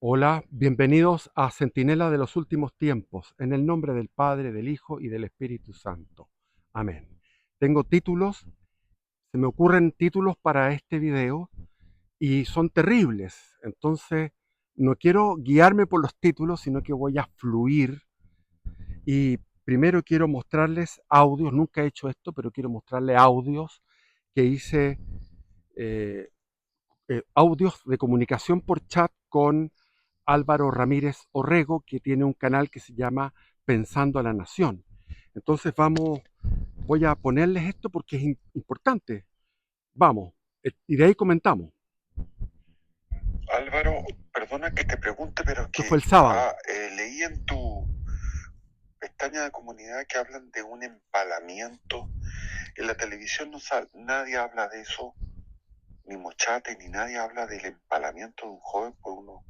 Hola, bienvenidos a Centinela de los Últimos Tiempos, en el nombre del Padre, del Hijo y del Espíritu Santo. Amén. Tengo títulos, se me ocurren títulos para este video y son terribles, entonces no quiero guiarme por los títulos, sino que voy a fluir y primero quiero mostrarles audios, nunca he hecho esto, pero quiero mostrarles audios que hice, eh, audios de comunicación por chat con Álvaro Ramírez Orrego, que tiene un canal que se llama Pensando a la Nación. Entonces voy a ponerles esto porque es importante. Vamos, y de ahí comentamos. Álvaro, perdona que te pregunte, pero es Esto fue que el sábado. leí en tu pestaña de comunidad que hablan de un empalamiento. En la televisión nadie habla de eso, ni Mochate, ni nadie habla del empalamiento de un joven por unos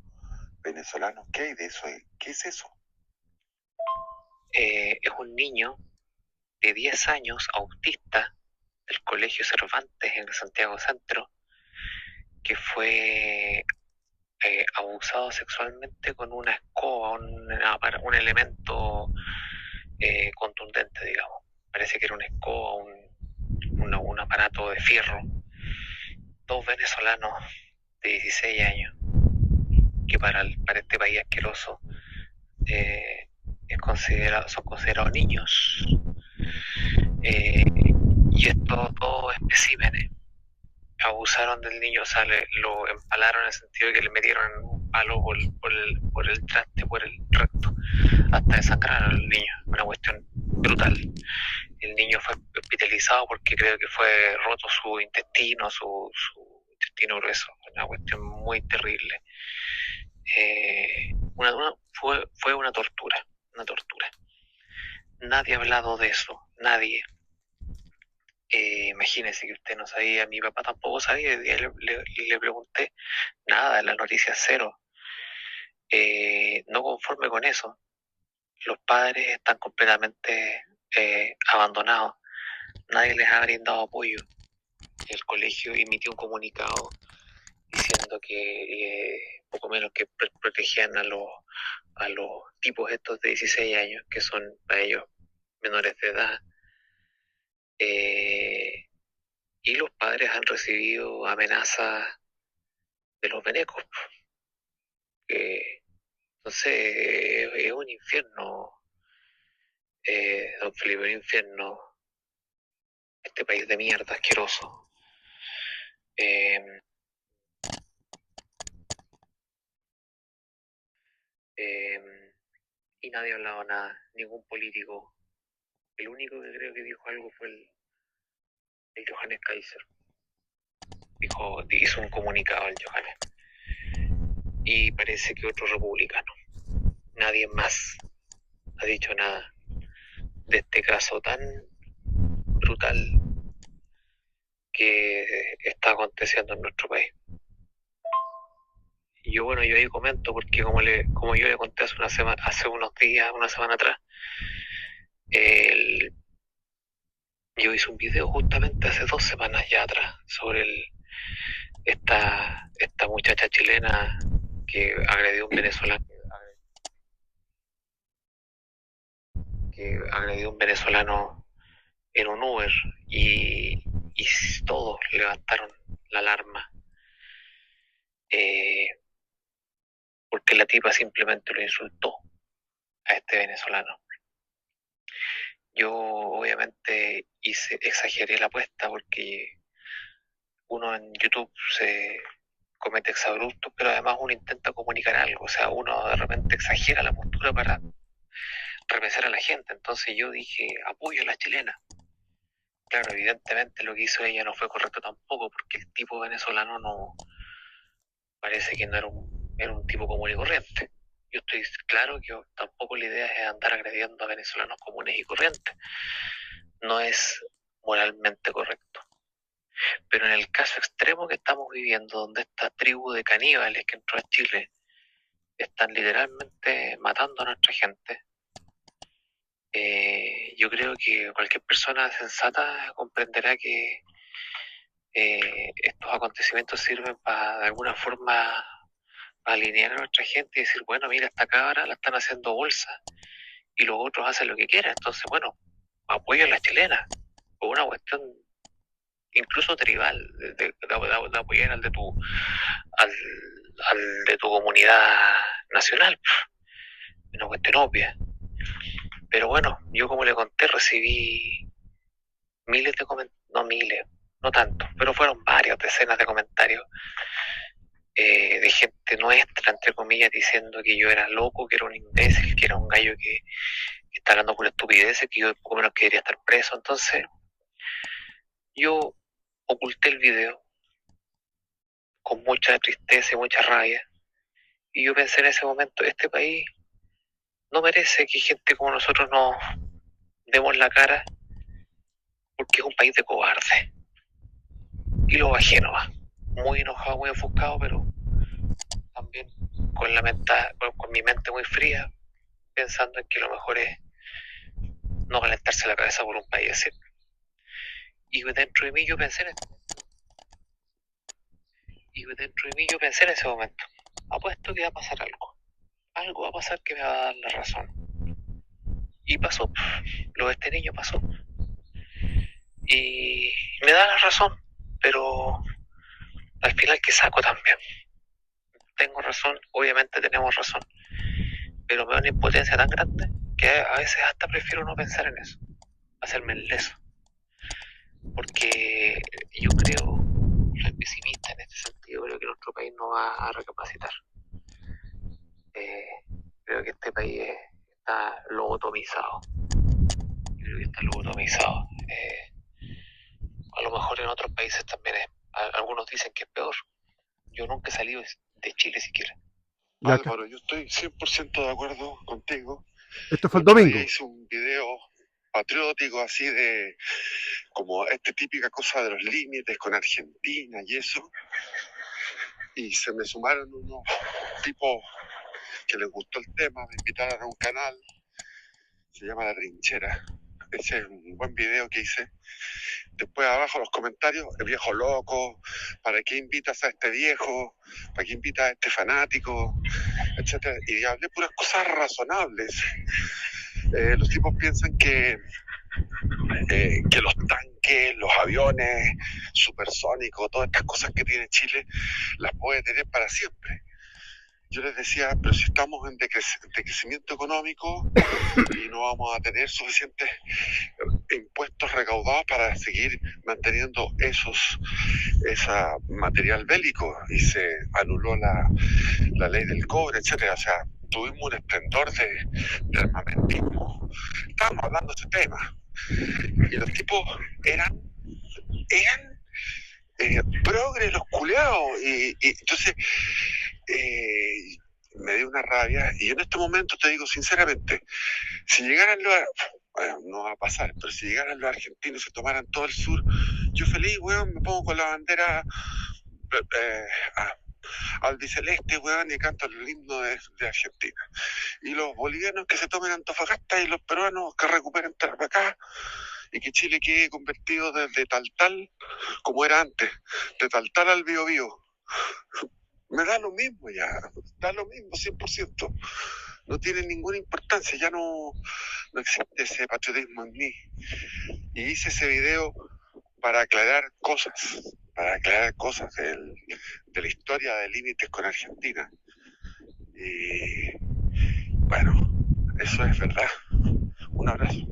venezolanos. ¿Qué hay de eso? ¿Qué es eso? Es un niño de 10 años, autista, del Colegio Cervantes en Santiago Centro, que fue abusado sexualmente con una escoba, un elemento contundente, digamos. Parece que era una escoba, un aparato de fierro. Dos venezolanos de 16 años, que para este país asqueroso son considerados niños. Y esto todo especímenes. Abusaron del niño, o sea, lo empalaron en el sentido de que le metieron un palo por el traste, por el recto, hasta desangrar al niño. Una cuestión brutal. El niño fue hospitalizado porque creo que fue roto su intestino, su intestino grueso. Una cuestión muy terrible. Fue una tortura, una tortura. Nadie ha hablado de eso, nadie. Imagínese que usted no sabía, mi papá tampoco sabía, le pregunté, nada, la noticia cero. No conforme con eso, los padres están completamente abandonados, nadie les ha brindado apoyo. El colegio emitió un comunicado diciendo que poco menos que protegían a los tipos estos de 16 años, que son para ellos menores de edad. Y los padres han recibido amenazas de los venecos. Entonces es un infierno, don Felipe, un infierno, este país de mierda asqueroso. Eh, eh, y nadie ha hablado nada, ningún político. El único que creo que dijo algo fue el Johannes Kaiser. Hizo un comunicado al Johannes. Y parece que otro republicano. Nadie más ha dicho nada de este caso tan brutal que está aconteciendo en nuestro país. Y yo, bueno, yo ahí comento porque como yo le conté hace unos días, una semana atrás, el, yo hice un video justamente hace 2 semanas ya atrás sobre esta muchacha chilena que agredió a un venezolano, en un Uber y todos levantaron la alarma eh, porque la tipa simplemente lo insultó a este venezolano. Yo obviamente exageré la apuesta porque uno en YouTube se comete exabruptos, pero además uno intenta comunicar algo, o sea, uno de repente exagera la postura para remecer a la gente, entonces yo dije, apoyo a la chilena. Claro, evidentemente lo que hizo ella no fue correcto tampoco, porque el tipo venezolano no, parece que no era un tipo común y corriente. Yo estoy claro que tampoco la idea es andar agrediendo a venezolanos comunes y corrientes, no es moralmente correcto. Pero en el caso extremo que estamos viviendo, donde esta tribu de caníbales que entró a Chile están literalmente matando a nuestra gente, yo creo que cualquier persona sensata comprenderá que estos acontecimientos sirven para de alguna forma alinear a nuestra gente y decir, bueno, mira, esta cabra la están haciendo bolsa y los otros hacen lo que quieran, entonces, bueno, apoyo a la chilena, por una cuestión incluso tribal, de apoyar al, al de tu comunidad nacional, una cuestión obvia. Pero bueno, yo como le conté, recibí miles de comentarios, no miles, no tanto, pero fueron varias decenas de comentarios de gente nuestra, entre comillas, diciendo que yo era loco, que era un imbécil, que era un gallo que está hablando por estupideces, que yo poco menos que debería estar preso. Entonces, yo oculté el video con mucha tristeza y mucha rabia. Y yo pensé en ese momento, este país no merece que gente como nosotros nos demos la cara, porque es un país de cobardes. Y lo bajé nomás, muy enojado, muy ofuscado, pero también con mi mente muy fría, pensando en que lo mejor es no calentarse la cabeza por un país así. Y dentro de mí yo pensé en ese momento, apuesto que va a pasar algo va a pasar que me va a dar la razón. Y pasó, lo de este niño pasó. Y me da la razón, pero al final que saco también. Tengo razón, obviamente tenemos razón, pero me da una impotencia tan grande que a veces hasta prefiero no pensar en eso, hacerme el leso. Porque yo soy pesimista en este sentido, creo que nuestro país no va a recapacitar. Creo que este país está lobotomizado. A lo mejor en otros países también algunos dicen que es peor. Yo nunca he salido de Chile siquiera. Álvaro, yo estoy 100% de acuerdo contigo. Esto fue el domingo. Hice un video patriótico así de como esta típica cosa de los límites con Argentina y eso. Y se me sumaron unos tipos que les gustó el tema, me invitaron a un canal, se llama La Trinchera. Ese es un buen video que hice. Después abajo los comentarios, el viejo loco, ¿para qué invitas a este viejo? ¿Para qué invitas a este fanático? Etcétera. Y hablé puras cosas razonables. Los tipos piensan que los tanques, los aviones supersónicos, todas estas cosas que tiene Chile, las puede tener para siempre. Yo les decía, pero si estamos en decrecimiento económico y no vamos a tener suficientes impuestos recaudados para seguir manteniendo ese material bélico, y se anuló la ley del cobre, etcétera. O sea, tuvimos un esplendor de armamentismo. Estábamos hablando de ese tema. Y los tipos eran progres, los culeados. Y entonces me dio una rabia. Y en este momento te digo sinceramente, si llegaran bueno, no va a pasar, pero si llegaran los argentinos y se tomaran todo el sur, yo feliz, weón, me pongo con la bandera albiceleste, weón, y canto el himno de Argentina. Y los bolivianos que se tomen Antofagasta y los peruanos que recuperen Tarapacá, y que Chile quede convertido desde Taltal, como era antes, de Taltal al Biobío. Me da lo mismo ya, da lo mismo 100%. No tiene ninguna importancia, ya no existe ese patriotismo en mí. Y hice ese video para aclarar cosas de la historia de límites con Argentina. Y bueno, eso es verdad. Un abrazo.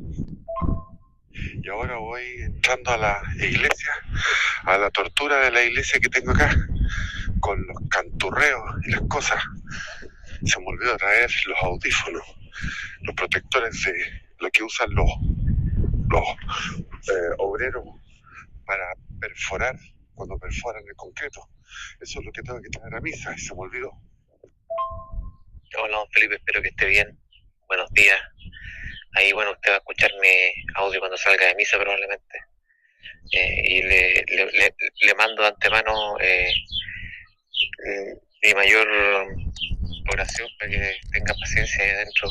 Y ahora voy entrando a la iglesia, a la tortura de la iglesia que tengo acá, con los canturreos y las cosas. Se me olvidó traer los audífonos, los protectores de lo que usan los obreros para perforar, cuando perforan el concreto. Eso es lo que tengo que traer a misa y se me olvidó. Hola, don Felipe, espero que esté bien. Buenos días. Ahí, bueno, usted va a escuchar mi audio cuando salga de misa probablemente. Y le mando de antemano mi mayor oración para que tenga paciencia ahí adentro,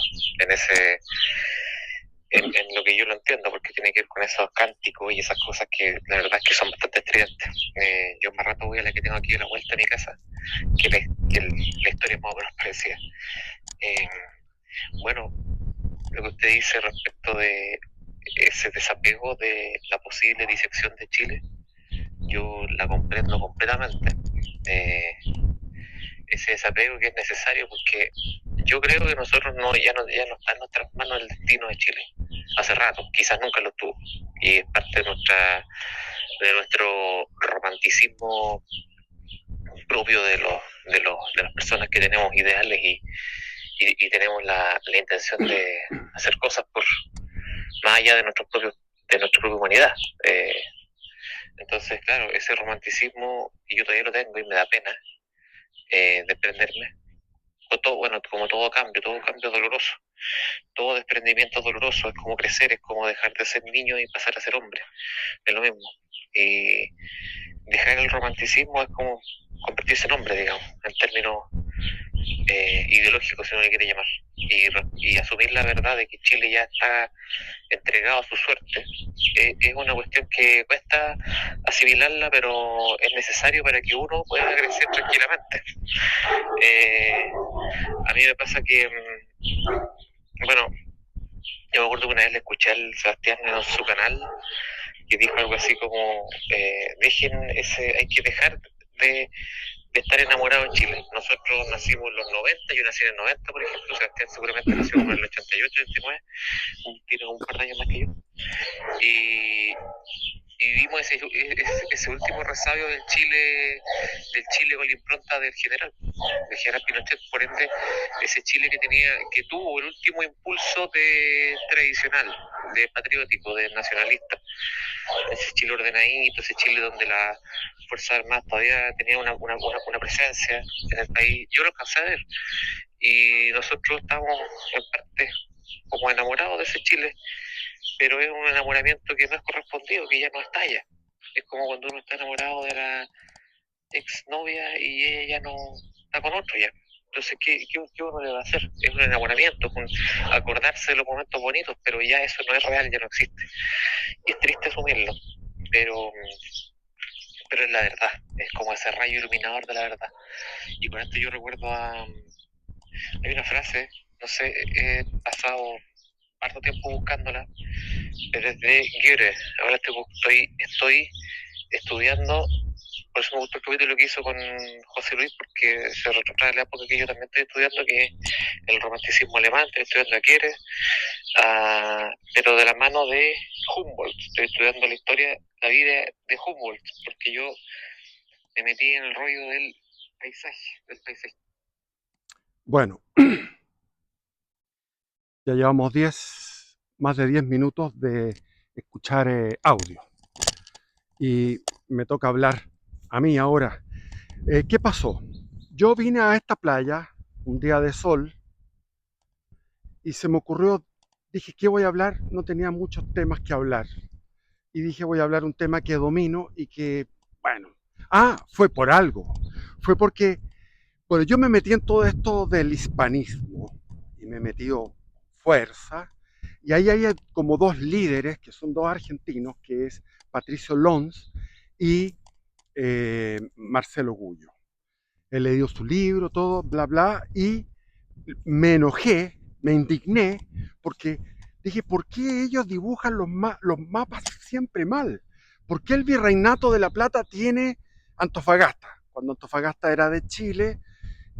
en lo que yo lo entiendo, porque tiene que ver con esos cánticos y esas cosas que la verdad es que son bastante estridentes. Yo más rato voy a la que tengo aquí a la vuelta de mi casa, la historia es más o menos parecida. Eh, bueno, lo que usted dice respecto de ese desapego de la posible disección de Chile, yo la comprendo completamente. Ese desapego que es necesario porque yo creo que nosotros ya no está en nuestras manos el destino de Chile. Hace rato, quizás nunca lo tuvo. Y es parte de nuestro romanticismo propio de las personas que tenemos ideales y tenemos la intención de hacer cosas por más allá de de nuestra propia humanidad. Entonces, claro, ese romanticismo, y yo todavía lo tengo y me da pena desprenderme. Bueno, como todo cambio es doloroso. Todo desprendimiento es doloroso, es como crecer, es como dejar de ser niño y pasar a ser hombre. Es lo mismo. Y dejar el romanticismo es como convertirse en hombre, digamos, en términos ideológico, si uno le quiere llamar, y asumir la verdad de que Chile ya está entregado a su suerte, es una cuestión que cuesta asimilarla, pero es necesario para que uno pueda crecer tranquilamente. A mí me pasa que, bueno, yo me acuerdo que una vez le escuché al Sebastián en su canal que dijo algo así como, hay que dejar de estar enamorado en Chile. Nosotros nacimos en los 90, yo nací en el 90, por ejemplo, Sebastián seguramente nació como en el 88, 89, tiene un par de años más que yo. Y vimos ese último resabio del Chile con la impronta del general Pinochet, por ende, ese Chile que tuvo el último impulso tradicional, de patriótico, de nacionalista, ese Chile ordenadito, ese Chile donde las Fuerzas Armadas todavía tenían una presencia en el país. Yo lo alcancé a ver y nosotros estamos en parte como enamorados de ese Chile, pero es un enamoramiento que no es correspondido, que ya no estalla. Es como cuando uno está enamorado de la exnovia y ella ya no está con otro ya. Entonces, ¿qué uno le va a hacer? Es un enamoramiento, es acordarse de los momentos bonitos, pero ya eso no es real, ya no existe. Y es triste asumirlo, pero es la verdad, es como ese rayo iluminador de la verdad. Y con esto yo recuerdo hay una frase, no sé, he pasado harto tiempo buscándola, pero es de Goethe. Ahora estoy estudiando, por eso me gustó el capítulo que hizo con José Luis, porque se retrotrae la época que yo también estoy estudiando, que es el romanticismo alemán, estoy estudiando a Goethe, pero de la mano de Humboldt, estoy estudiando la vida de Humboldt, porque yo me metí en el rollo del paisaje. Bueno, ya llevamos más de 10 minutos de escuchar audio y me toca hablar a mí ahora. ¿Qué pasó? Yo vine a esta playa un día de sol y se me ocurrió, dije, ¿qué voy a hablar? No tenía muchos temas que hablar. Y dije, voy a hablar un tema que domino y que, bueno, fue por algo. Fue porque, bueno, yo me metí en todo esto del hispanismo y me metió fuerza. Y ahí hay como dos líderes, que son dos argentinos, que es Patricio Lons y Marcelo Gullo. He leído su libro, todo, bla, bla, y me enojé, me indigné, porque dije, ¿por qué ellos dibujan los mapas siempre mal? ¿Por qué el virreinato de La Plata tiene Antofagasta? Cuando Antofagasta era de Chile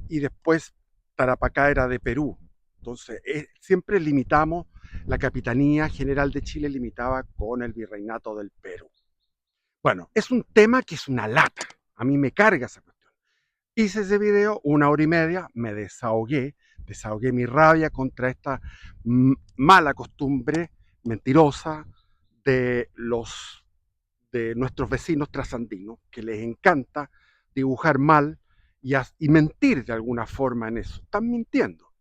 y después Tarapacá era de Perú. Entonces, siempre limitamos, la Capitanía General de Chile limitaba con el virreinato del Perú. Bueno, es un tema que es una lata. A mí me carga esa cuestión. Hice ese video 1 hora y media, me desahogué mi rabia contra esta mala costumbre mentirosa de nuestros vecinos trasandinos, que les encanta dibujar mal y mentir de alguna forma en eso. Están mintiendo.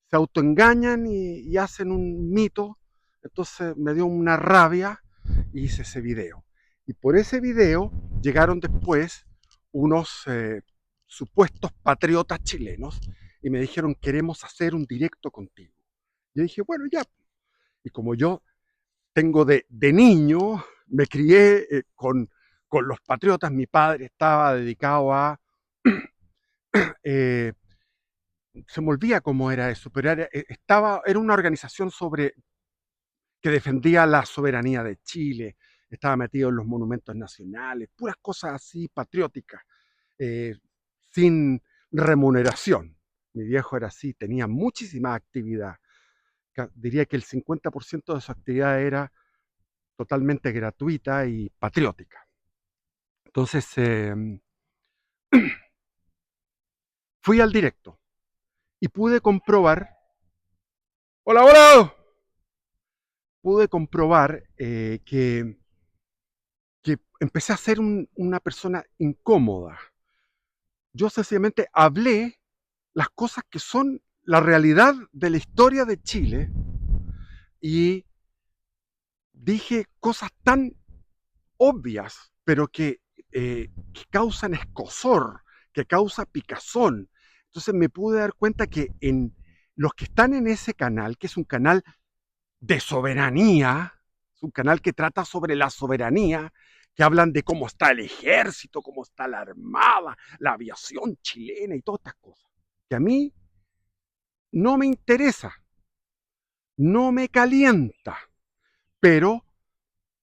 Se autoengañan y hacen un mito. Entonces me dio una rabia y hice ese video. Y por ese video llegaron después unos supuestos patriotas chilenos y me dijeron, queremos hacer un directo contigo. Yo dije, bueno, ya. Y como yo tengo de niño, me crié con los patriotas, mi padre estaba dedicado a... se me olvida cómo era eso, pero era una organización que defendía la soberanía de Chile, estaba metido en los monumentos nacionales, puras cosas así patrióticas, eh, sin remuneración. Mi viejo era así, tenía muchísima actividad. Diría que el 50% de su actividad era totalmente gratuita y patriótica. Entonces, fui al directo y pude comprobar, ¡hola, hola! Pude comprobar que empecé a ser una persona incómoda. Yo sencillamente hablé las cosas que son la realidad de la historia de Chile y dije cosas tan obvias, pero que causan escozor, que causa picazón. Entonces me pude dar cuenta que en los que están en ese canal, que es un canal de soberanía, es un canal que trata sobre la soberanía, que hablan de cómo está el ejército, cómo está la armada, la aviación chilena y todas estas cosas, que a mí no me interesa, no me calienta, pero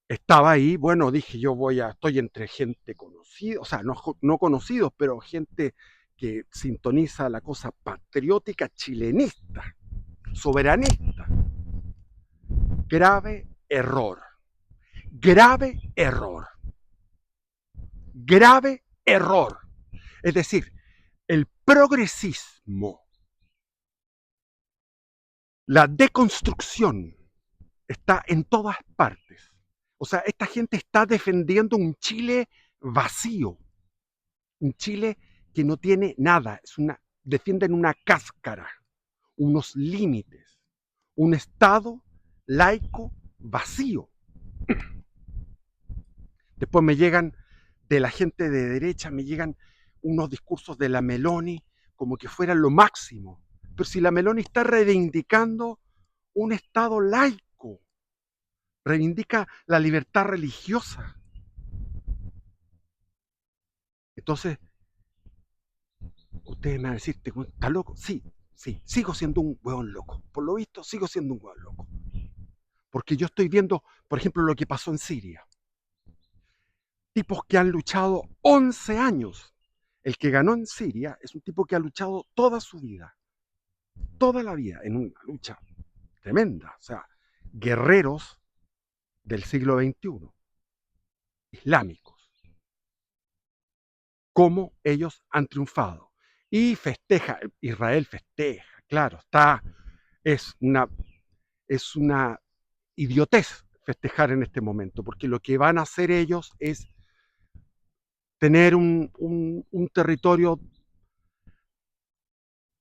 estaba ahí, bueno, dije estoy entre gente conocida, o sea, no conocidos, pero gente que sintoniza la cosa patriótica chilenista, soberanista. Grave error, grave error, grave error. Es decir, el progresismo, la deconstrucción está en todas partes. O sea, esta gente está defendiendo un Chile vacío, un Chile que no tiene nada, defienden una cáscara, unos límites, un Estado laico vacío. Después me llegan de la gente de derecha, me llegan unos discursos de la Meloni como que fueran lo máximo. Pero si la Meloni está reivindicando un Estado laico, reivindica la libertad religiosa. Entonces, ustedes me van a decir, ¿estás loco? Sí, sigo siendo un hueón loco. Por lo visto, sigo siendo un hueón loco. Porque yo estoy viendo, por ejemplo, lo que pasó en Siria. Tipos que han luchado 11 años. El que ganó en Siria es un tipo que ha luchado toda su vida, toda la vida, en una lucha tremenda. O sea, guerreros del siglo XXI, islámicos. Cómo ellos han triunfado. Y festeja, Israel festeja, claro, es una idiotez festejar en este momento, porque lo que van a hacer ellos es tener un territorio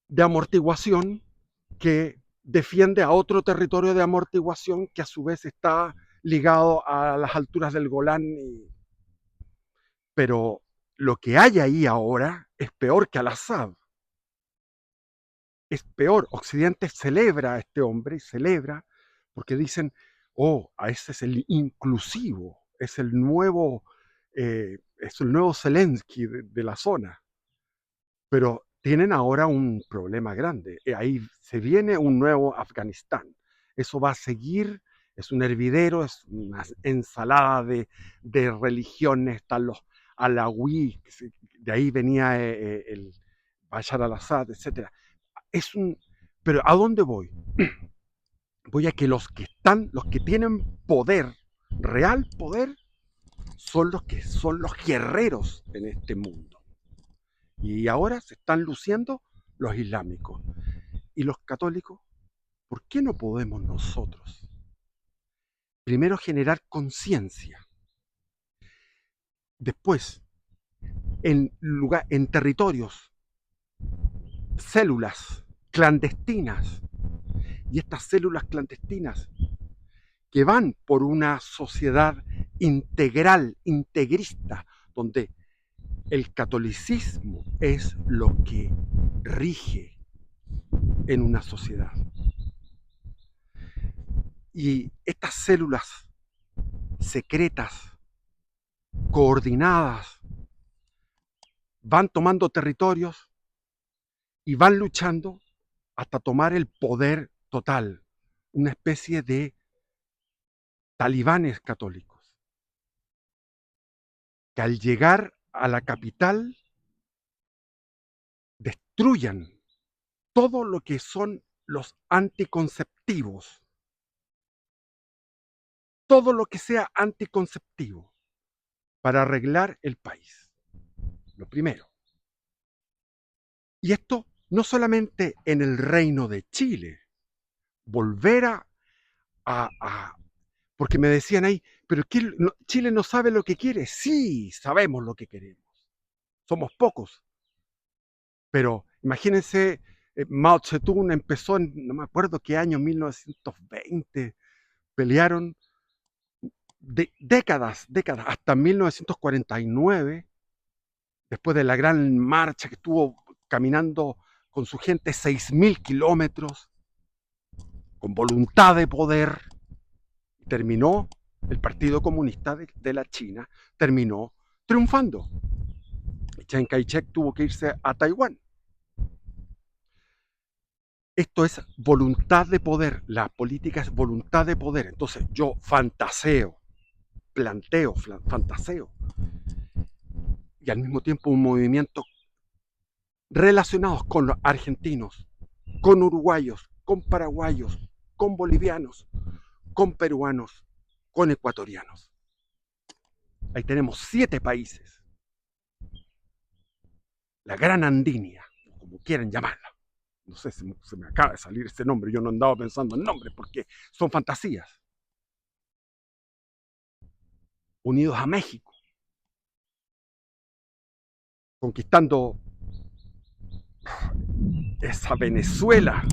de amortiguación que defiende a otro territorio de amortiguación que a su vez está ligado a las alturas del Golán. Pero lo que hay ahí ahora es peor que Al-Assad. Es peor. Occidente celebra a este hombre, celebra, porque dicen, a ese es el inclusivo, es el nuevo Zelensky de la zona. Pero tienen ahora un problema grande. Ahí se viene un nuevo Afganistán. Eso va a seguir, es un hervidero, es una ensalada de religiones, están los alawí, de ahí venía el Bashar al-Assad, etc. Pero ¿a dónde voy? Voy a que los que tienen poder, real poder, son los guerreros en este mundo. Y ahora se están luciendo los islámicos. ¿Y los católicos? ¿Por qué no podemos nosotros primero generar conciencia? Después, en territorios, células clandestinas. Y estas células clandestinas que van por una sociedad integral, integrista, donde el catolicismo es lo que rige en una sociedad. Y estas células secretas, coordinadas, van tomando territorios y van luchando hasta tomar el poder total, una especie de talibanes católicos, que al llegar a la capital destruyan todo lo que son los anticonceptivos, todo lo que sea anticonceptivo, para arreglar el país. Lo primero. Y esto no solamente en el Reino de Chile, volver porque me decían ahí, pero Chile no sabe lo que quiere. Sí, sabemos lo que queremos. Somos pocos. Pero imagínense, Mao Zedong empezó en, no me acuerdo qué año, 1920, pelearon décadas, hasta 1949, después de la gran marcha que estuvo caminando con su gente 6.000 kilómetros, con voluntad de poder, terminó el Partido Comunista de la China, terminó triunfando. Chiang Kai-shek tuvo que irse a Taiwán. Esto es voluntad de poder, la política es voluntad de poder. Entonces yo fantaseo, planteo, fantaseo, y al mismo tiempo un movimiento relacionados con los argentinos, con uruguayos, con paraguayos, con bolivianos, con peruanos, con ecuatorianos. Ahí tenemos 7 países. La Gran Andinia, como quieran llamarla. No sé, se me acaba de salir ese nombre. Yo no andaba pensando en nombres porque son fantasías. Unidos a México, conquistando esa Venezuela.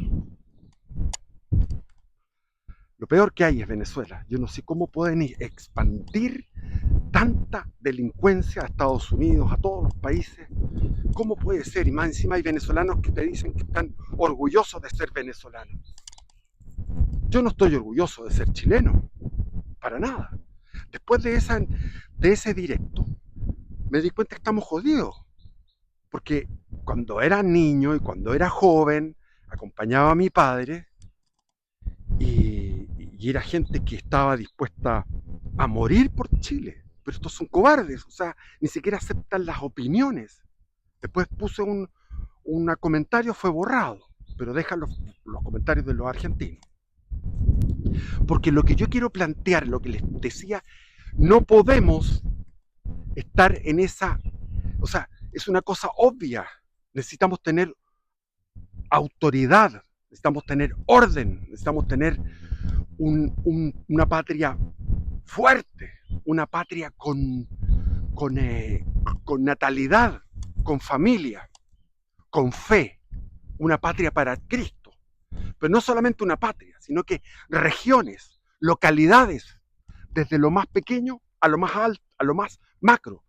Lo peor que hay es Venezuela. Yo no sé cómo pueden expandir tanta delincuencia a Estados Unidos, a todos los países. ¿Cómo puede ser? Y más encima hay venezolanos que te dicen que están orgullosos de ser venezolanos. Yo no estoy orgulloso de ser chileno, para nada. Después de ese directo, me di cuenta que estamos jodidos. Porque cuando era niño y cuando era joven, acompañaba a mi padre y era gente que estaba dispuesta a morir por Chile. Pero estos son cobardes, o sea, ni siquiera aceptan las opiniones. Después puse un comentario, fue borrado, pero dejan los comentarios de los argentinos. Porque lo que yo quiero plantear, lo que les decía, no podemos estar en esa, o sea, es una cosa obvia. Necesitamos tener autoridad, necesitamos tener orden, necesitamos tener una patria fuerte, una patria con natalidad, con familia, con fe, una patria para Cristo. Pero no solamente una patria, sino que regiones, localidades, desde lo más pequeño a lo más alto, a lo más macro,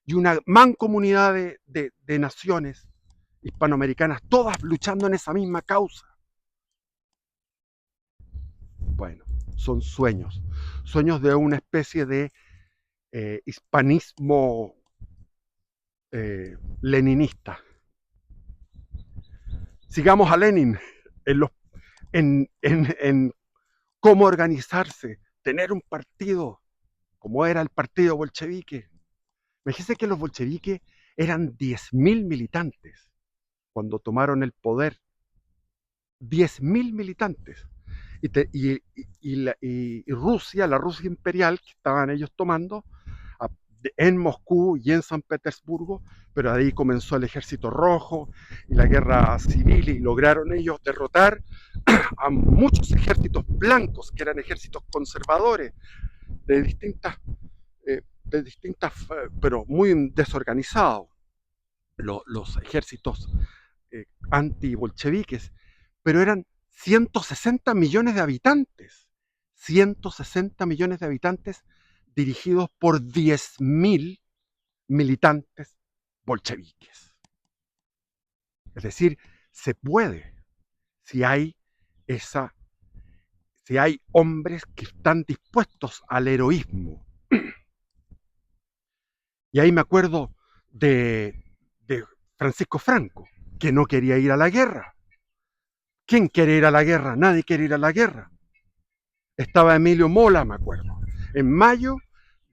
y una mancomunidad de naciones hispanoamericanas, todas luchando en esa misma causa. Bueno, son sueños de una especie de hispanismo leninista. Sigamos a Lenin en cómo organizarse, tener un partido como era el partido bolchevique. Imagínense que los bolcheviques eran 10.000 militantes cuando tomaron el poder. 10.000 militantes. Y Rusia, la Rusia imperial que estaban ellos tomando en Moscú y en San Petersburgo, pero de ahí comenzó el ejército rojo y la guerra civil y lograron ellos derrotar a muchos ejércitos blancos que eran ejércitos conservadores de distintas, pero muy desorganizados, los ejércitos anti-bolcheviques, pero eran 160 millones de habitantes, 160 millones de habitantes dirigidos por 10.000 militantes bolcheviques. Es decir, se puede, si hay si hay hombres que están dispuestos al heroísmo. Y ahí me acuerdo de Francisco Franco, que no quería ir a la guerra. ¿Quién quiere ir a la guerra? Nadie quiere ir a la guerra. Estaba Emilio Mola, me acuerdo, en mayo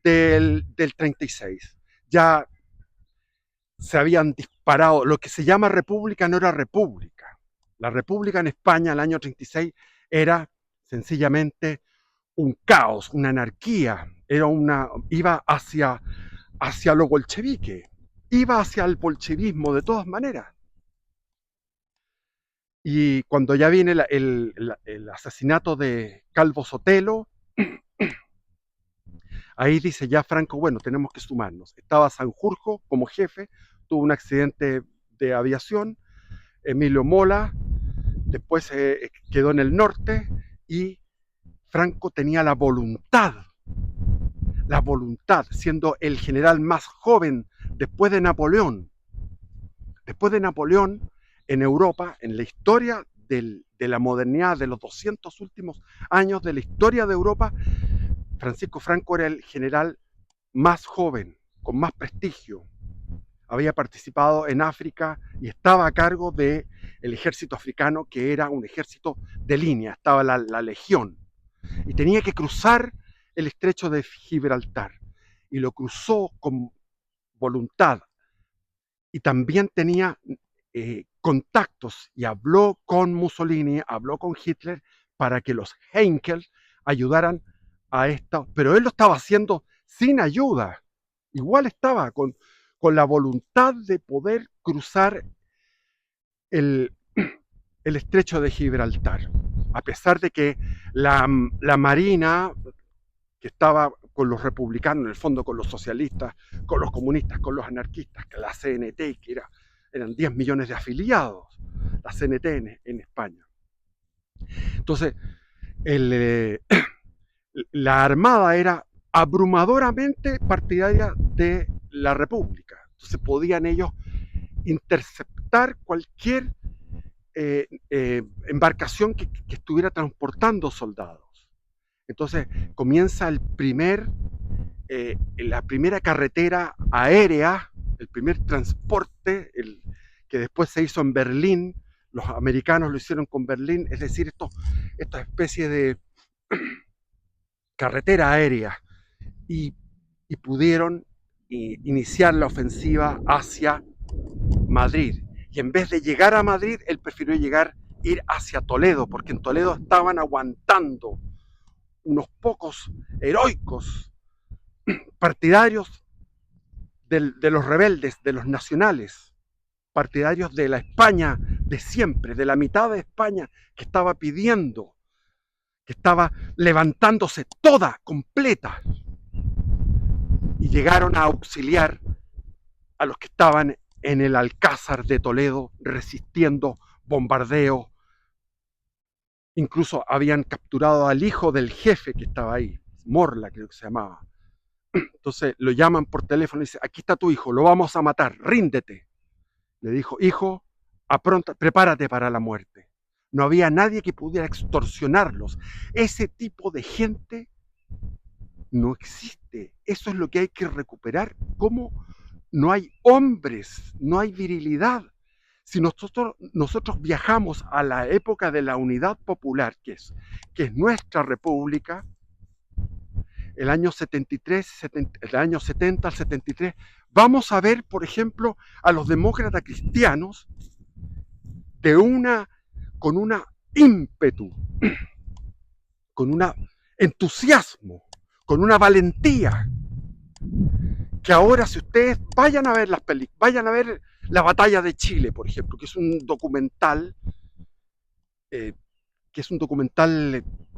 del 36. Ya se habían disparado. Lo que se llama república no era república. La república en España, el año 36, era sencillamente un caos, una anarquía. Iba hacia lo bolchevique. Iba hacia el bolchevismo de todas maneras. Y cuando ya viene el asesinato de Calvo Sotelo, ahí dice ya Franco, bueno, tenemos que sumarnos. Estaba Sanjurjo como jefe, tuvo un accidente de aviación, Emilio Mola, después quedó en el norte y Franco tenía la voluntad, siendo el general más joven después de Napoleón. Después de Napoleón, en Europa, en la historia de la modernidad, de los 200 últimos años de la historia de Europa, Francisco Franco era el general más joven, con más prestigio. Había participado en África y estaba a cargo del ejército africano, que era un ejército de línea, estaba la legión. Y tenía que cruzar el estrecho de Gibraltar. Y lo cruzó con voluntad. Y también tenía contactos y habló con Mussolini, habló con Hitler para que los Heinkel ayudaran a esto, pero él lo estaba haciendo sin ayuda. Igual estaba con la voluntad de poder cruzar el estrecho de Gibraltar, a pesar de que la Marina, que estaba con los republicanos, en el fondo con los socialistas, con los comunistas, con los anarquistas, que la CNT, que eran 10 millones de afiliados, la CNT en España. Entonces, la Armada era abrumadoramente partidaria de la República. Entonces podían ellos interceptar cualquier embarcación que estuviera transportando soldados. Entonces comienza la primera carretera aérea, el primer transporte, que después se hizo en Berlín. Los americanos lo hicieron con Berlín, es decir, esta especie de carretera aérea, y pudieron iniciar la ofensiva hacia Madrid. Y en vez de llegar a Madrid, él prefirió ir hacia Toledo, porque en Toledo estaban aguantando unos pocos heroicos partidarios de los rebeldes, de los nacionales, partidarios de la España de siempre, de la mitad de España que estaba pidiendo, que estaba levantándose toda, completa, y llegaron a auxiliar a los que estaban en el Alcázar de Toledo resistiendo bombardeos. Incluso habían capturado al hijo del jefe que estaba ahí, Morla creo que se llamaba. Entonces lo llaman por teléfono y dice, aquí está tu hijo, lo vamos a matar, ríndete. Le dijo, hijo, prepárate para la muerte. No había nadie que pudiera extorsionarlos. Ese tipo de gente no existe. Eso es lo que hay que recuperar. ¿Cómo no hay hombres? No hay virilidad. Si nosotros viajamos a la época de la unidad popular, que es nuestra república, el año 70 al 73, vamos a ver, por ejemplo, a los demócratas cristianos con una ímpetu, con un entusiasmo, con una valentía, que ahora, si ustedes vayan a ver las películas, vayan a ver La Batalla de Chile, por ejemplo, que es un documental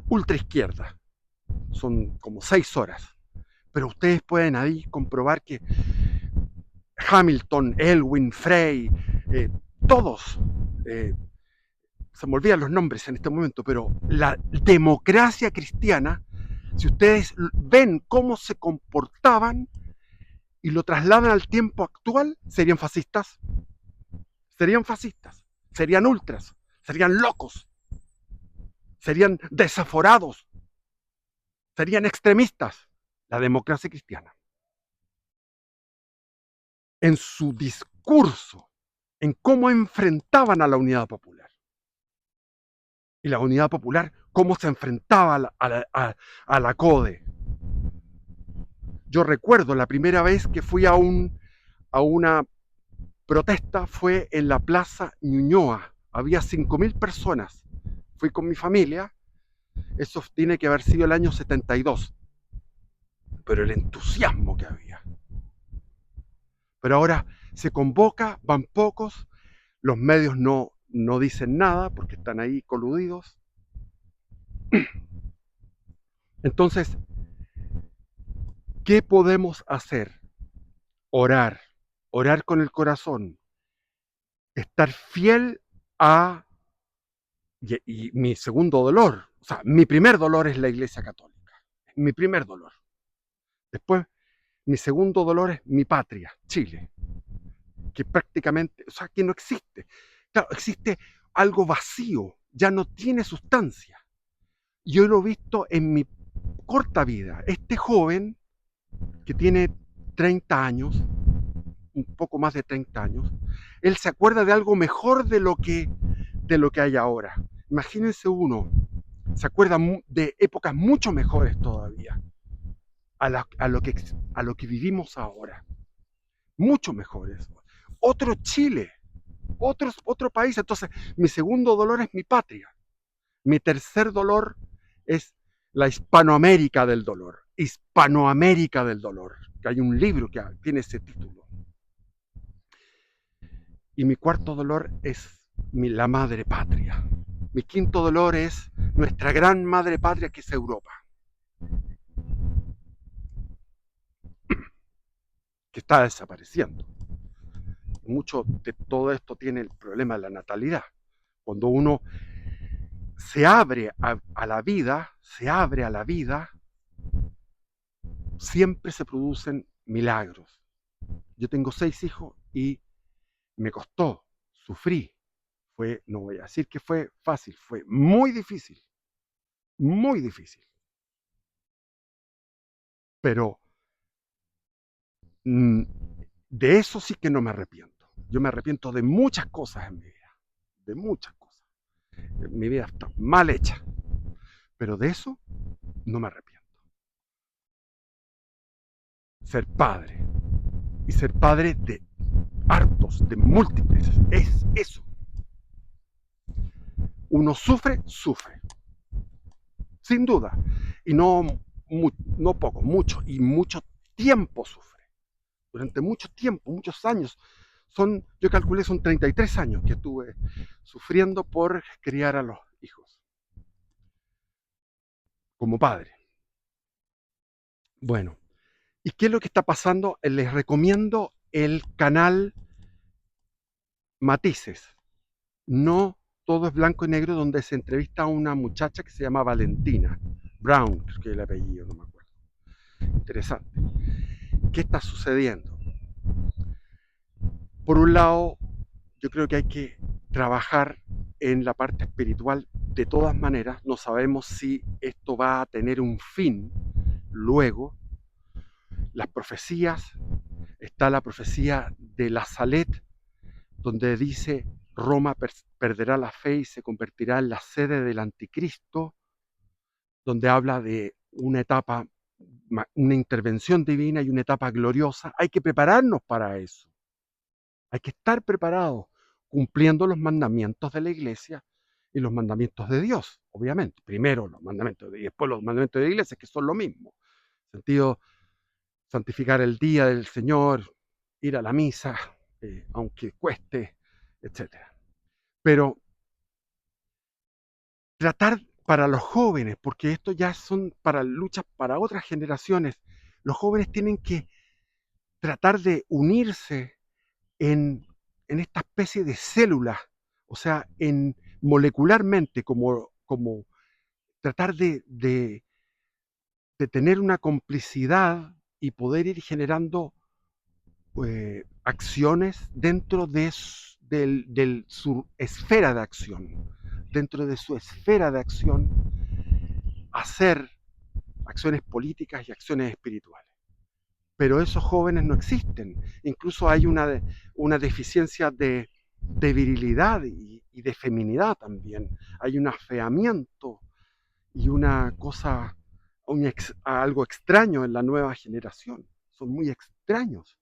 ultra izquierda, son como 6 horas, pero ustedes pueden ahí comprobar que Hamilton, Elwin, Frey, todos, se me olvidan los nombres en este momento, pero la democracia cristiana, si ustedes ven cómo se comportaban y lo trasladan al tiempo actual, serían fascistas, serían ultras, serían locos, serían desaforados, serían extremistas. La democracia cristiana, en su discurso, en cómo enfrentaban a la unidad popular. Y la unidad popular, cómo se enfrentaba a la CODE. Yo recuerdo la primera vez que fui a una protesta fue en la Plaza Ñuñoa. Había 5.000 personas. Fui con mi familia. Eso tiene que haber sido el año 72. Pero el entusiasmo que había. Pero ahora se convoca, van pocos, los medios no dicen nada porque están ahí coludidos. Entonces, ¿qué podemos hacer? Orar con el corazón, estar fiel a... Y mi segundo dolor, o sea, mi primer dolor es la Iglesia Católica, mi primer dolor. Después, mi segundo dolor es mi patria, Chile, que prácticamente, o sea, que no existe. Claro, existe algo vacío, ya no tiene sustancia. Yo lo he visto en mi corta vida. Este joven, que tiene 30 años, un poco más de 30 años, él se acuerda de algo mejor de lo que hay ahora. Imagínense uno, se acuerda de épocas mucho mejores todavía a lo que vivimos ahora. Mucho mejores. Otro Chile, otro país. Entonces, mi segundo dolor es mi patria. Mi tercer dolor es la Hispanoamérica del dolor. Hispanoamérica del dolor. Que hay un libro que tiene ese título. Y mi cuarto dolor es la madre patria. Mi quinto dolor es nuestra gran madre patria, que es Europa. Que está desapareciendo. Mucho de todo esto tiene el problema de la natalidad. Cuando uno se abre a la vida, siempre se producen milagros. Yo tengo 6 hijos y me costó, sufrí. No voy a decir que fue fácil, fue muy difícil. Muy difícil. Pero de eso sí que no me arrepiento. Yo me arrepiento de muchas cosas en mi vida. De muchas cosas. Mi vida está mal hecha. Pero de eso no me arrepiento. Ser padre. Y ser padre de hartos, de múltiples. Es eso. Uno sufre. Sin duda. Y no poco, mucho. Y mucho tiempo sufre. Durante mucho tiempo, muchos años. Yo calculé, son 33 años que estuve sufriendo por criar a los hijos. Como padre. Bueno. ¿Y qué es lo que está pasando? Les recomiendo el canal Matices. No todo es blanco y negro, donde se entrevista a una muchacha que se llama Valentina Brown, que es el apellido, no me acuerdo. Interesante. ¿Qué está sucediendo? Por un lado, yo creo que hay que trabajar en la parte espiritual. De todas maneras, no sabemos si esto va a tener un fin luego. Las profecías, está la profecía de la Salet, donde dice Roma perderá la fe y se convertirá en la sede del anticristo, donde habla de una etapa, una intervención divina y una etapa gloriosa. Hay que prepararnos para eso. Hay que estar preparados, cumpliendo los mandamientos de la iglesia y los mandamientos de Dios, obviamente. Primero los mandamientos y después los mandamientos de la iglesia, que son lo mismo. En sentido, santificar el día del Señor, ir a la misa, aunque cueste, etc. Pero tratar para los jóvenes, porque esto ya son para luchas para otras generaciones, los jóvenes tienen que tratar de unirse en esta especie de células, o sea, molecularmente, como tratar de tener una complicidad y poder ir generando acciones dentro de su esfera de acción. dentro de su esfera de acción, hacer acciones políticas y acciones espirituales. Pero esos jóvenes no existen. Incluso hay una deficiencia de virilidad y de feminidad también. Hay un afeamiento y una cosa, algo extraño en la nueva generación. Son muy extraños.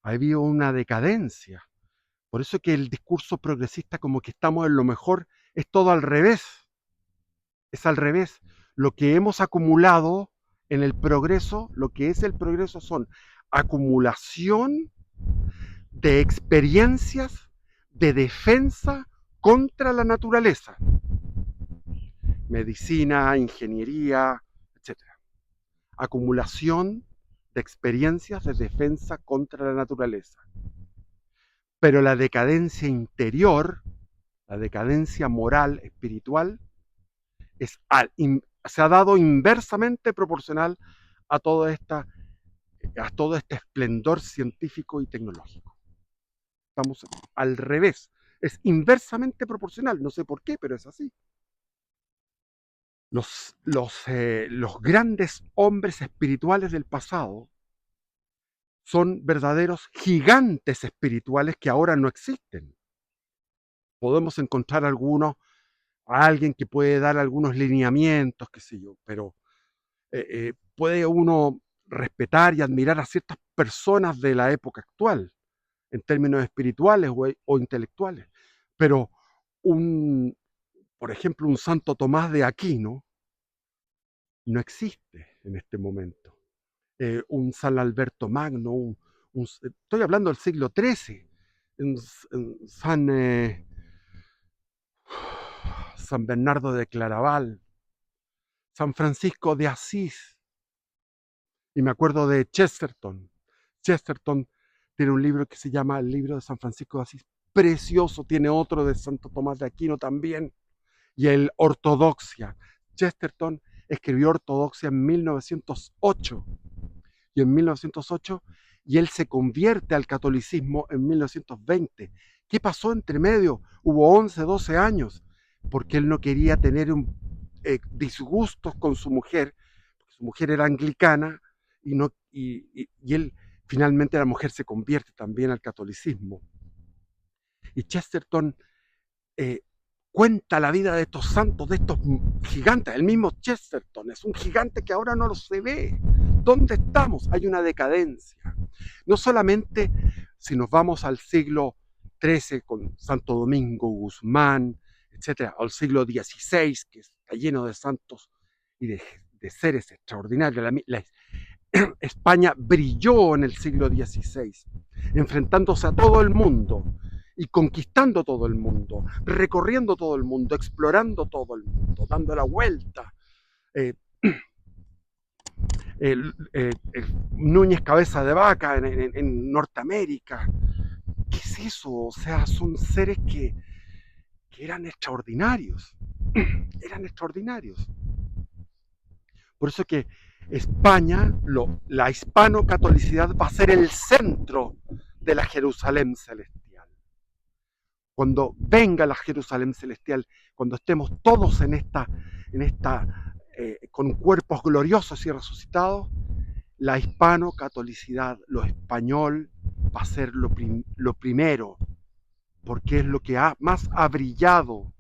Ha habido una decadencia. Por eso que el discurso progresista, como que estamos en lo mejor, es todo al revés. Es al revés. Lo que hemos acumulado en el progreso, lo que es el progreso son acumulación de experiencias de defensa contra la naturaleza. Medicina, ingeniería, etc. Acumulación de experiencias de defensa contra la naturaleza. Pero la decadencia interior, la decadencia moral, espiritual, se ha dado inversamente proporcional a todo este esplendor científico y tecnológico. Estamos al revés, es inversamente proporcional, no sé por qué, pero es así. Los grandes hombres espirituales del pasado son verdaderos gigantes espirituales que ahora no existen. Podemos encontrar a alguien que puede dar algunos lineamientos, qué sé yo, pero puede uno respetar y admirar a ciertas personas de la época actual, en términos espirituales o intelectuales. Pero, por ejemplo, un Santo Tomás de Aquino no existe en este momento. Un San Alberto Magno, estoy hablando del siglo XIII, San Bernardo de Claraval, San Francisco de Asís, y me acuerdo de Chesterton. Chesterton tiene un libro que se llama El libro de San Francisco de Asís, precioso. Tiene otro de Santo Tomás de Aquino también, y el Ortodoxia. Chesterton escribió Ortodoxia en 1908, y en 1908, y él se convierte al catolicismo en 1920. ¿Qué pasó entre medio? Hubo 11, 12 años, porque él no quería tener disgustos con su mujer, porque su mujer era anglicana, y él, finalmente la mujer se convierte también al catolicismo. Y Chesterton cuenta la vida de estos santos, de estos gigantes. El mismo Chesterton es un gigante que ahora no se ve. ¿Dónde estamos? Hay una decadencia. No solamente si nos vamos al siglo XIII con Santo Domingo Guzmán, etcétera, al siglo XVI, que está lleno de santos y de seres extraordinarios. España brilló en el siglo XVI, enfrentándose a todo el mundo y conquistando todo el mundo, recorriendo todo el mundo, explorando todo el mundo, dando la vuelta. Núñez Cabeza de Vaca en Norteamérica. ¿Qué es eso? O sea, son seres que eran extraordinarios. Eran extraordinarios. Por eso que España, la hispano-catolicidad va a ser el centro de la Jerusalén celestial. Cuando venga la Jerusalén celestial, cuando estemos todos con cuerpos gloriosos y resucitados, la hispano-catolicidad, lo español, va a ser lo primero, porque es lo que más ha brillado.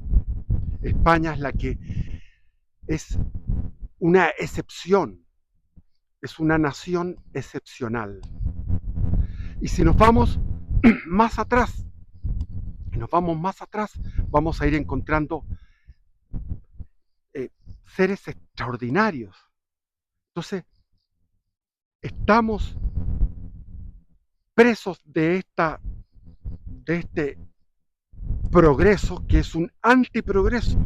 España es la que es una excepción, es una nación excepcional. Y si nos vamos más atrás, vamos a ir encontrando seres extraordinarios. Entonces, estamos presos de este progreso que es un antiprogreso.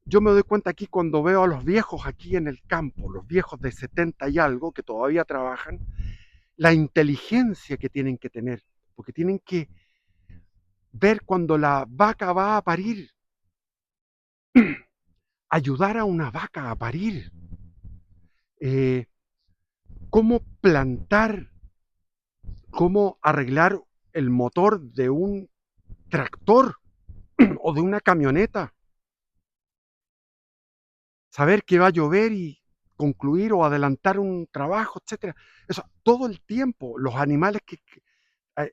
Yo me doy cuenta aquí cuando veo a los viejos aquí en el campo, los viejos de 70 y algo que todavía trabajan, la inteligencia que tienen que tener, porque tienen que ver cuando la vaca va a parir, ayudar a una vaca a parir, cómo plantar, cómo arreglar el motor de un tractor, o de una camioneta. Saber que va a llover y concluir o adelantar un trabajo, etcétera. Eso, todo el tiempo, los animales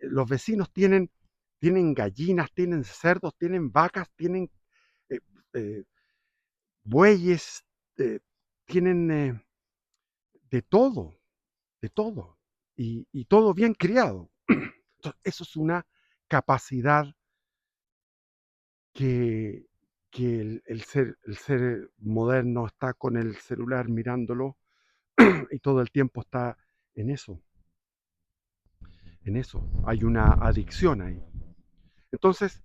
los vecinos tienen gallinas, tienen cerdos, tienen vacas, tienen eh, eh, bueyes, tienen de todo, de todo, y todo bien criado. Entonces, eso es una capacidad que, que el ser moderno está con el celular mirándolo y todo el tiempo está en eso, en eso. Hay una adicción ahí. Entonces,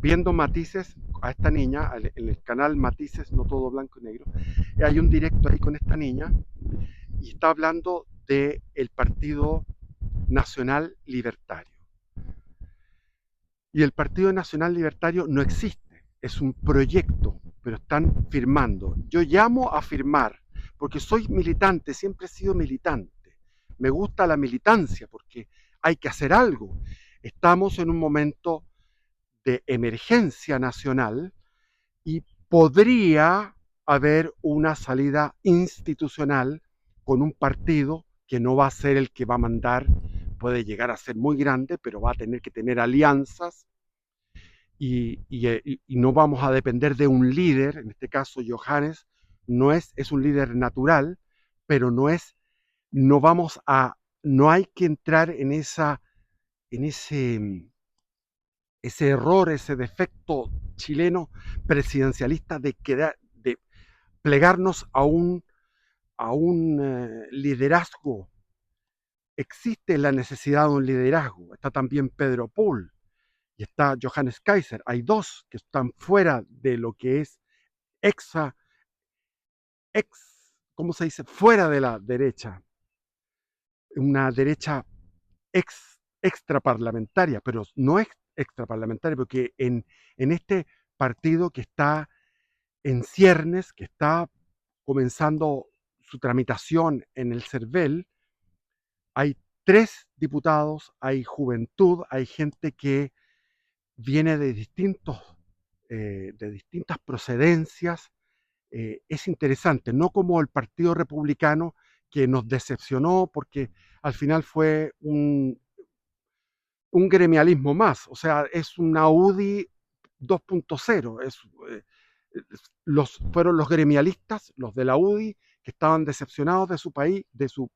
viendo Matices a esta niña, en el canal Matices, no todo blanco y negro, hay un directo ahí con esta niña y está hablando del Partido Nacional Libertario. Y el Partido Nacional Libertario no existe, es un proyecto, pero están firmando. Yo llamo a firmar, porque soy militante, siempre he sido militante. Me gusta la militancia porque hay que hacer algo. Estamos en un momento de emergencia nacional y podría haber una salida institucional con un partido que no va a ser el que va a mandar, puede llegar a ser muy grande, pero va a tener que tener alianzas y no vamos a depender de un líder, en este caso Johannes, es un líder natural, pero no hay que entrar en ese error, ese defecto chileno presidencialista de plegarnos a un liderazgo. Existe la necesidad de un liderazgo. Está también Pedro Paul y está Johannes Kaiser. Hay dos que están fuera de lo que es ¿cómo se dice? Fuera de la derecha. Una derecha extraparlamentaria, pero no es extraparlamentaria, porque en este partido que está en ciernes, que está comenzando su tramitación en el CERVEL, hay 3 diputados, hay juventud, hay gente que viene de distintas procedencias. Es interesante, no como el Partido Republicano que nos decepcionó porque al final fue un gremialismo más, o sea, es una UDI 2.0. Fueron los gremialistas, los de la UDI, que estaban decepcionados de su país, de su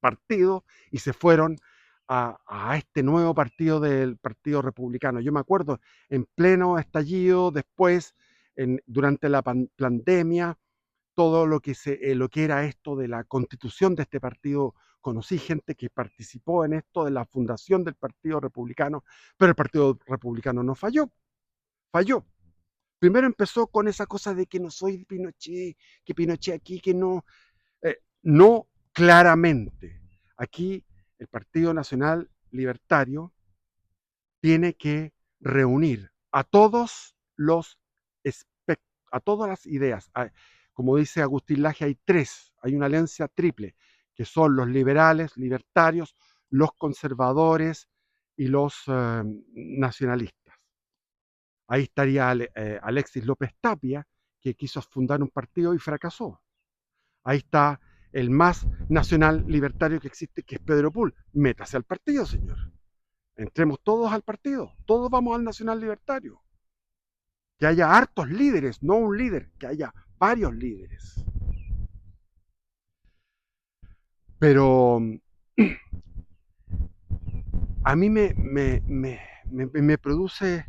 partido, y se fueron a este nuevo partido del Partido Republicano. Yo me acuerdo, en pleno estallido, después, durante la pandemia, todo lo que era esto de la constitución de este partido. Conocí gente que participó en esto de la fundación del Partido Republicano, pero el Partido Republicano no falló. Primero empezó con esa cosa de que no soy Pinochet, que Pinochet aquí, que no, no claramente. Aquí el Partido Nacional Libertario tiene que reunir a todos a todas las ideas. Como dice Agustín Laje, hay una alianza triple, que son los liberales, libertarios, los conservadores y los nacionalistas. Ahí estaría Alexis López Tapia, que quiso fundar un partido y fracasó. Ahí está el más nacional libertario que existe, que es Pedro Paul. Métase al partido, señor. Entremos todos al partido, todos vamos al nacional libertario. Que haya hartos líderes, no un líder, que haya varios líderes. Pero a mí me produce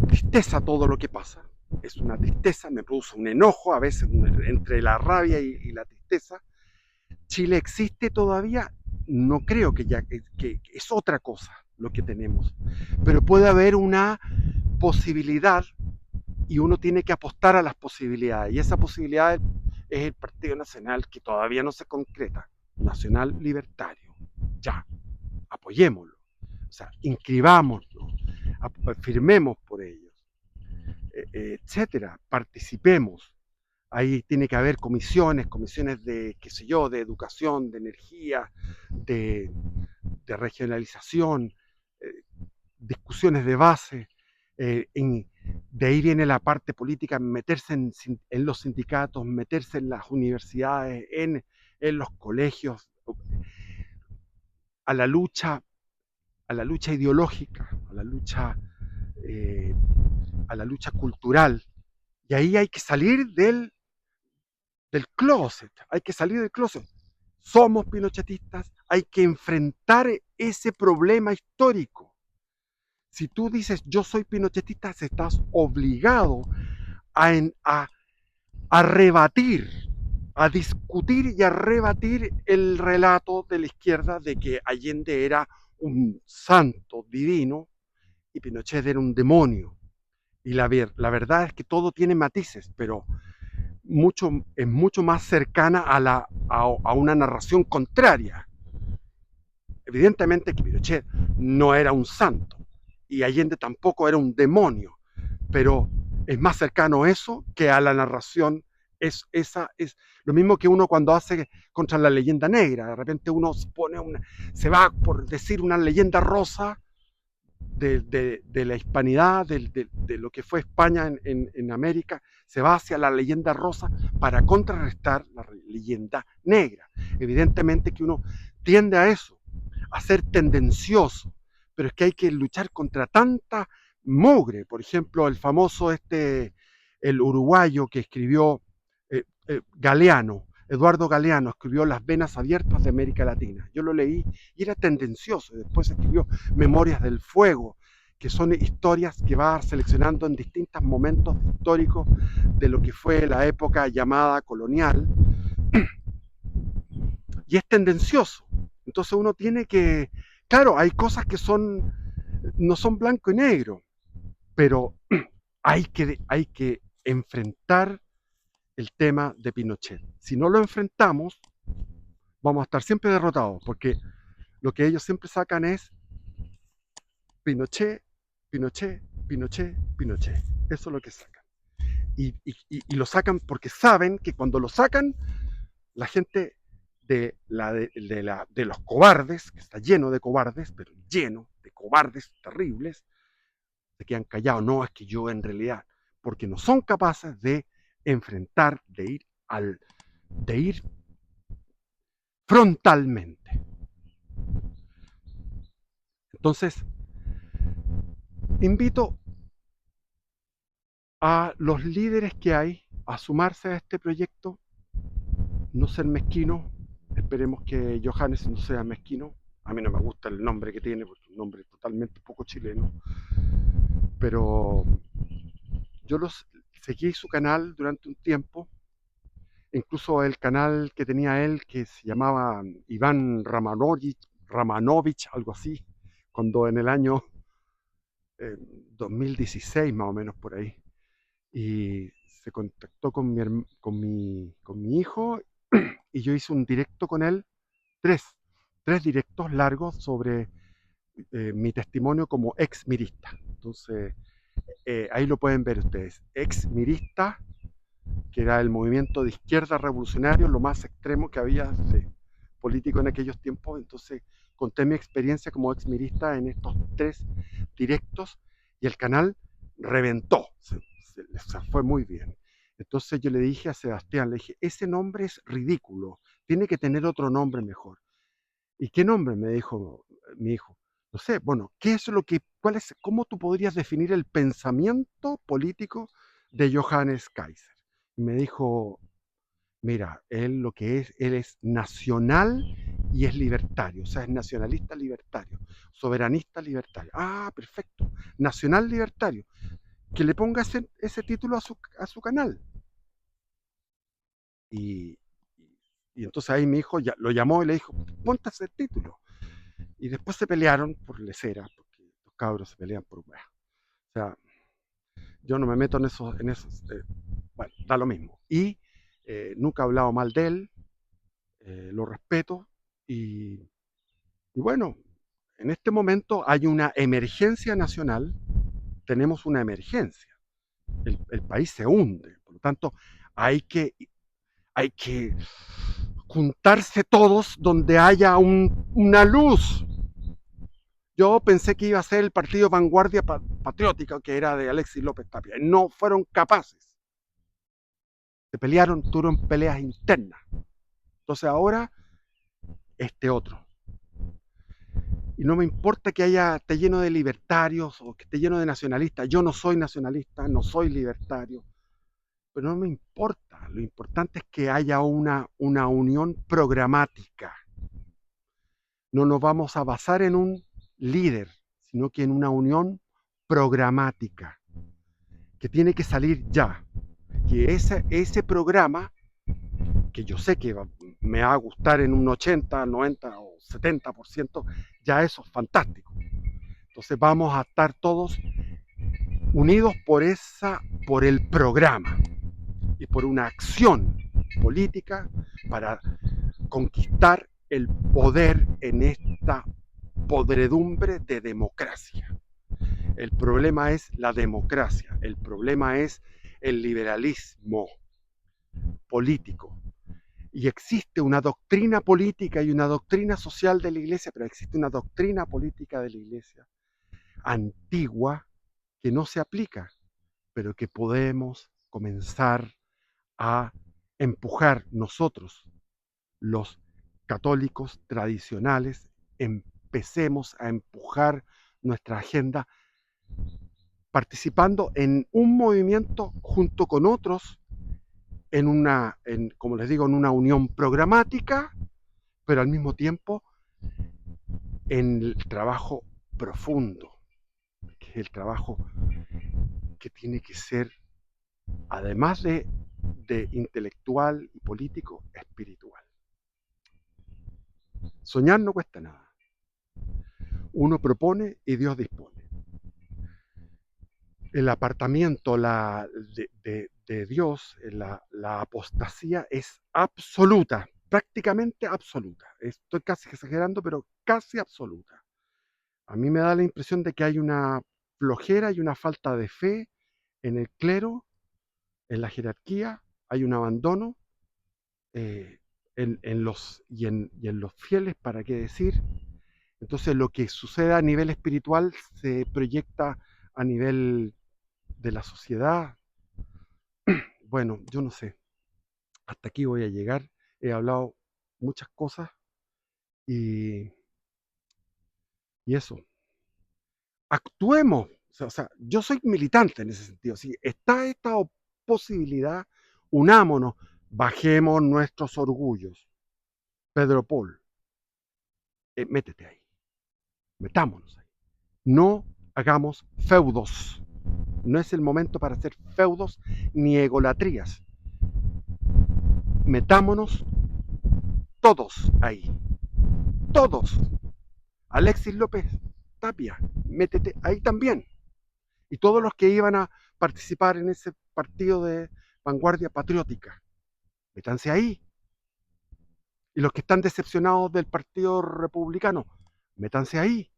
tristeza todo lo que pasa. Es una tristeza, me produce un enojo, a veces entre la rabia y la tristeza. ¿Chile existe todavía? No creo que es otra cosa lo que tenemos. Pero puede haber una posibilidad y uno tiene que apostar a las posibilidades. Y esa posibilidad es el Partido Nacional, que todavía no se concreta. Nacional Libertario. Ya, apoyémoslo. O sea, inscribámoslo, firmemos por ellos, etcétera. Participemos. Ahí tiene que haber comisiones de, qué sé yo, de educación, de energía, de de regionalización, discusiones de base, de ahí viene la parte política, meterse en los sindicatos, meterse en las universidades, en los colegios, a la lucha ideológica, a la lucha cultural. Y ahí hay que salir del closet, hay que salir del closet. Somos pinochetistas, hay que enfrentar ese problema histórico. Si tú dices yo soy pinochetista, estás obligado a rebatir, a discutir y a rebatir el relato de la izquierda de que Allende era un santo divino y Pinochet era un demonio. Y la verdad es que todo tiene matices, pero es mucho más cercana a una narración contraria. Evidentemente que Pinochet no era un santo y Allende tampoco era un demonio, pero es más cercano eso que a la narración. Es lo mismo que uno cuando hace contra la leyenda negra. De repente uno se va por decir una leyenda rosa de la hispanidad, de lo que fue España en América, se va hacia la leyenda rosa para contrarrestar la leyenda negra. Evidentemente que uno tiende a eso, a ser tendencioso, pero es que hay que luchar contra tanta mugre. Por ejemplo, el famoso el uruguayo que escribió Galeano, Eduardo Galeano, escribió Las venas abiertas de América Latina. Yo lo leí y era tendencioso. Después escribió Memorias del Fuego, que son historias que va seleccionando en distintos momentos históricos de lo que fue la época llamada colonial. Y es tendencioso. Entonces uno tiene que... Claro, hay cosas que no son blanco y negro, pero hay que enfrentar el tema de Pinochet. Si no lo enfrentamos, vamos a estar siempre derrotados, porque lo que ellos siempre sacan es Pinochet, Pinochet, Pinochet, Pinochet. Eso es lo que sacan. Y lo sacan porque saben que cuando lo sacan, la gente de los cobardes, que está lleno de cobardes, pero lleno de cobardes terribles, se quedan callados. No, es que yo en realidad, porque no son capaces de enfrentar, de ir frontalmente. Entonces, invito a los líderes que hay a sumarse a este proyecto, no ser mezquino. Esperemos que Johannes no sea mezquino. A mí no me gusta el nombre que tiene, porque es un nombre totalmente poco chileno. Pero yo seguí su canal durante un tiempo. Incluso el canal que tenía él, que se llamaba Iván Ramanovich, algo así, cuando en el año 2016, más o menos por ahí, y se contactó con mi hijo, y yo hice un directo con él, tres directos largos sobre mi testimonio como ex mirista. Entonces, ahí lo pueden ver ustedes, ex mirista, que era el movimiento de izquierda revolucionario, lo más extremo que había político en aquellos tiempos. Entonces conté mi experiencia como ex mirista en estos 3 directos y el canal reventó, se fue muy bien. Entonces yo le dije a Sebastián, le dije, ese nombre es ridículo, tiene que tener otro nombre mejor. ¿Y qué nombre? Me dijo mi hijo. No sé, bueno, ¿cómo tú podrías definir el pensamiento político de Johannes Kaiser? Y me dijo, mira, él es nacional y es libertario, o sea, es nacionalista libertario, soberanista libertario. Ah, perfecto, nacional libertario. Que le ponga ese título a su canal. Y entonces ahí mi hijo lo llamó y le dijo, ponte ese título. Y después se pelearon por lesera, porque los cabros se pelean por weá. O sea, yo no me meto en esos bueno, da lo mismo. Y nunca he hablado mal de él, lo respeto y bueno, en este momento hay una emergencia nacional, tenemos una emergencia, el país se hunde, por lo tanto hay que juntarse todos donde haya una luz, Yo pensé que iba a ser el partido Vanguardia Patriótica, que era de Alexis López Tapia. No fueron capaces. Se pelearon, tuvieron peleas internas. Entonces ahora, este otro. Y no me importa que esté lleno de libertarios o que esté lleno de nacionalistas. Yo no soy nacionalista, no soy libertario. Pero no me importa. Lo importante es que haya una unión programática. No nos vamos a basar en un líder, sino que en una unión programática que tiene que salir ya. Y ese programa, que yo sé que me va a gustar en un 80, 90 o 70%, ya eso es fantástico. Entonces vamos a estar todos unidos por el programa y por una acción política para conquistar el poder en esta podredumbre de democracia. El problema es la democracia, el problema es el liberalismo político. Y existe una doctrina política y una doctrina social de la Iglesia, pero existe una doctrina política de la Iglesia antigua que no se aplica, pero que podemos comenzar a empujar nosotros, los católicos tradicionales, empecemos a empujar nuestra agenda participando en un movimiento junto con otros, como les digo, en una unión programática, pero al mismo tiempo en el trabajo profundo, que es el trabajo que tiene que ser, además de intelectual y político, espiritual. Soñar no cuesta nada. Uno propone y Dios dispone. El apartamiento de Dios, la apostasía es absoluta, prácticamente absoluta. Estoy casi exagerando, pero casi absoluta. A mí me da la impresión de que hay una flojera y una falta de fe en el clero, en la jerarquía, hay un abandono en los fieles, ¿para qué decir? Entonces lo que sucede a nivel espiritual se proyecta a nivel de la sociedad. Bueno, yo no sé, hasta aquí voy a llegar. He hablado muchas cosas y, y eso. Actuemos. O sea, yo soy militante en ese sentido. Si está esta posibilidad, unámonos, bajemos nuestros orgullos. Pedro Paul, métete ahí, metámonos ahí. No hagamos feudos. No es el momento para hacer feudos ni egolatrías. Metámonos todos ahí. Todos. Alexis López Tapia, métete ahí también. Y todos los que iban a participar en ese partido de vanguardia patriótica, métanse ahí. Y los que están decepcionados del Partido Republicano, métanse ahí.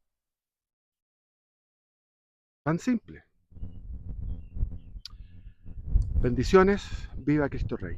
Tan simple. Bendiciones, viva Cristo Rey.